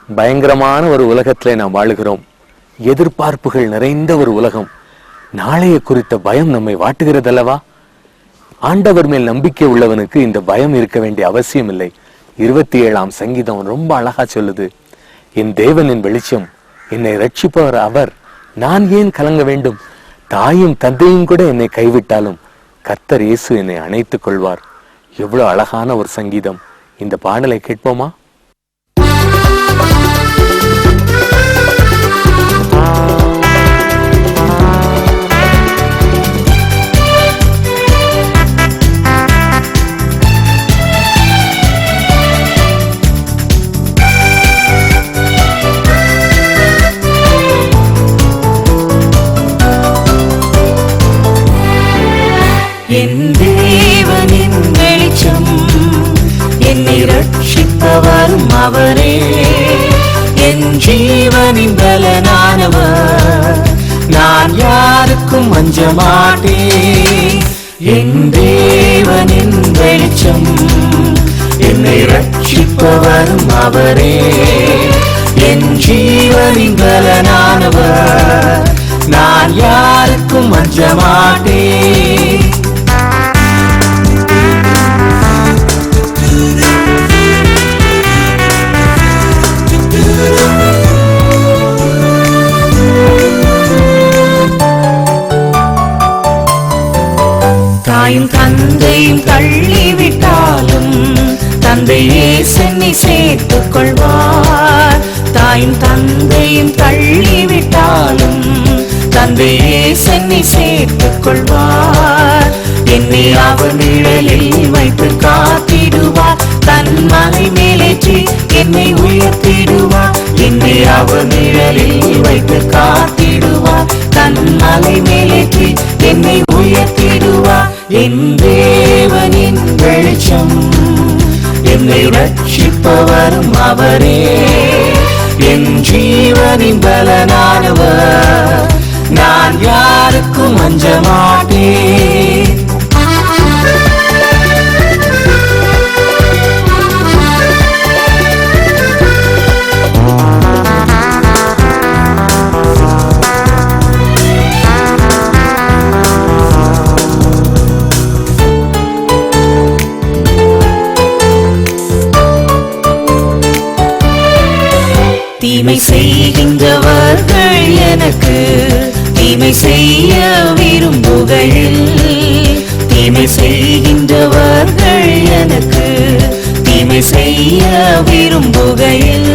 பயங்கரமான ஒரு உலகத்திலே நாம் வாழுகிறோம். எதிர்பார்ப்புகள் நிறைந்த ஒரு உலகம். நாளைய குறித்த பயம் நம்மை வாட்டுகிறதல்லவா? ஆண்டவர் மேல் நம்பிக்கை உள்ளவனுக்கு இந்த பயம் இருக்க வேண்டிய அவசியம் இல்லை. 27ஆம் சங்கீதம் ரொம்ப அழகா சொல்லுது, என் தேவனின் வெளிச்சம், என்னை ரட்சிப்பவர் அவர், நான் ஏன் கலங்க வேண்டும்? தாயும் தந்தையும் கூட என்னை கைவிட்டாலும் கர்த்தர் இயேசு என்னை அணைத்துக் கொள்வார். எவ்வளவு அழகான ஒரு சங்கீதம். இந்த பாடலை கேட்போமா? என் தேவனின் வெளிச்சம், என்னை ரட்சிப்பவரும் அவரே, என் ஜீவனின் பலனானவர், நான் யாருக்கும் அஞ்ச மாட்டேன். என் தேவனின் வெளிச்சம், என்னை ரட்சிப்பவரும் அவரே, என் ஜீவனின் பலனானவர், நான் யாருக்கும் அஞ்ச மாட்டேன். தாயும் தந்தையும் தள்ளிவிட்டாலும் தந்தையே சென்னை சேர்த்துக் கொள்வார். தாயும் தந்தையும் தள்ளிவிட்டாலும் தந்தையே சென்னை சேர்த்துக் கொள்வார். என்னை அவர் நிழலில் வைத்து காத்திடுவார், தன் மலை மேலேற்றி என்னை உயர்த்திடுவார். என்னை அவர் நிழலில் வைத்து காத்திடுவார், தன் மலை மேலேற்றி என்னை உயர்த்திடுவார். என் தேவனின் வெளிச்சம், என்னை ரட்சிப்பவரும் அவரே, என் ஜீவனின் பலனானவர், நான் யாருக்கும் அஞ்ச மாட்டேன். தீமை செய்கின்றவர்கள் எனக்கு தீமை செய்ய விரும்புகையில், தீமை செய்கின்றவர்கள் எனக்கு தீமை செய்ய விரும்புகையில்,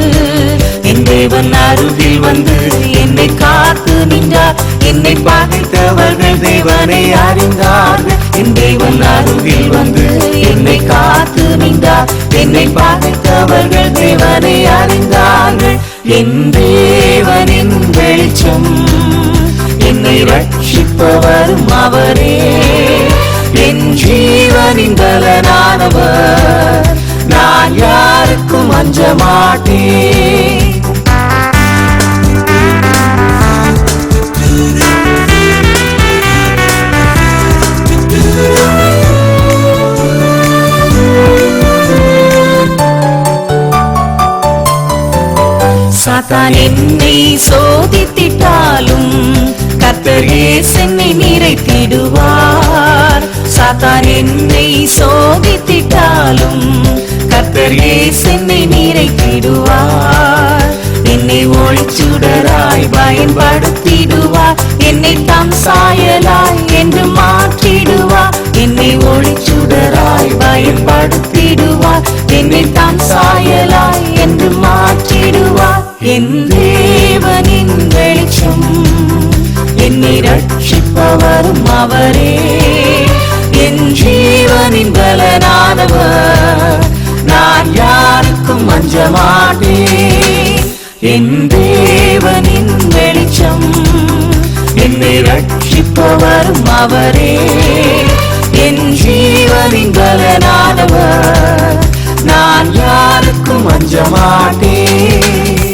என் தேவன் அருகில் வந்து என்னை காத்து நின்றார். என்னை பகைத்தவர்கள் தேவனை அறிந்தார்கள். என் தேவன் அருகில் வந்து என்னை காத்து நின்றார். என்னை பகைத்தவர்கள் தேவனை அறிந்தார்கள். என் தேவனின் வெளிச்சம், என்னை ரட்சிப்பவரும் அவரே, என் ஜீவனின் பலனானவர், நான் யாருக்கும் அஞ்ச மாட்டேன். சாத்தான் என்னை சோதித்திட்டாலும் கர்த்தர் இயேசு என்னை நிறைத்திடுவார். சாத்தான் என்னை சோதித்திட்டாலும் கர்த்தர் இயேசு என்னை நிறைத்திடுவார். என்னை ஒளிச்சுடராய் பயன்படுத்திடுவார். என்னை தம் சாயலாய் என்று மாற்றிடுவார். என்னை ஒளிச்சுடராய் பயன்படுத்திடுவார். என்னை தம் சாயலாய் என்று மாற்றிடுவார். என் தேவனின் வெளிச்சம், என்னை ரட்சிப்பவரும் அவரே, என் ஜீவனின் பலனானவர், நான் யாருக்கும் அஞ்ச மாட்டேன். என் தேவனின் வெளிச்சம், என்னை ரட்சிப்பவரும் அவரே, என் ஜீவனின் பலனானவர், நான் யாருக்கும் அஞ்ச மாட்டேன்.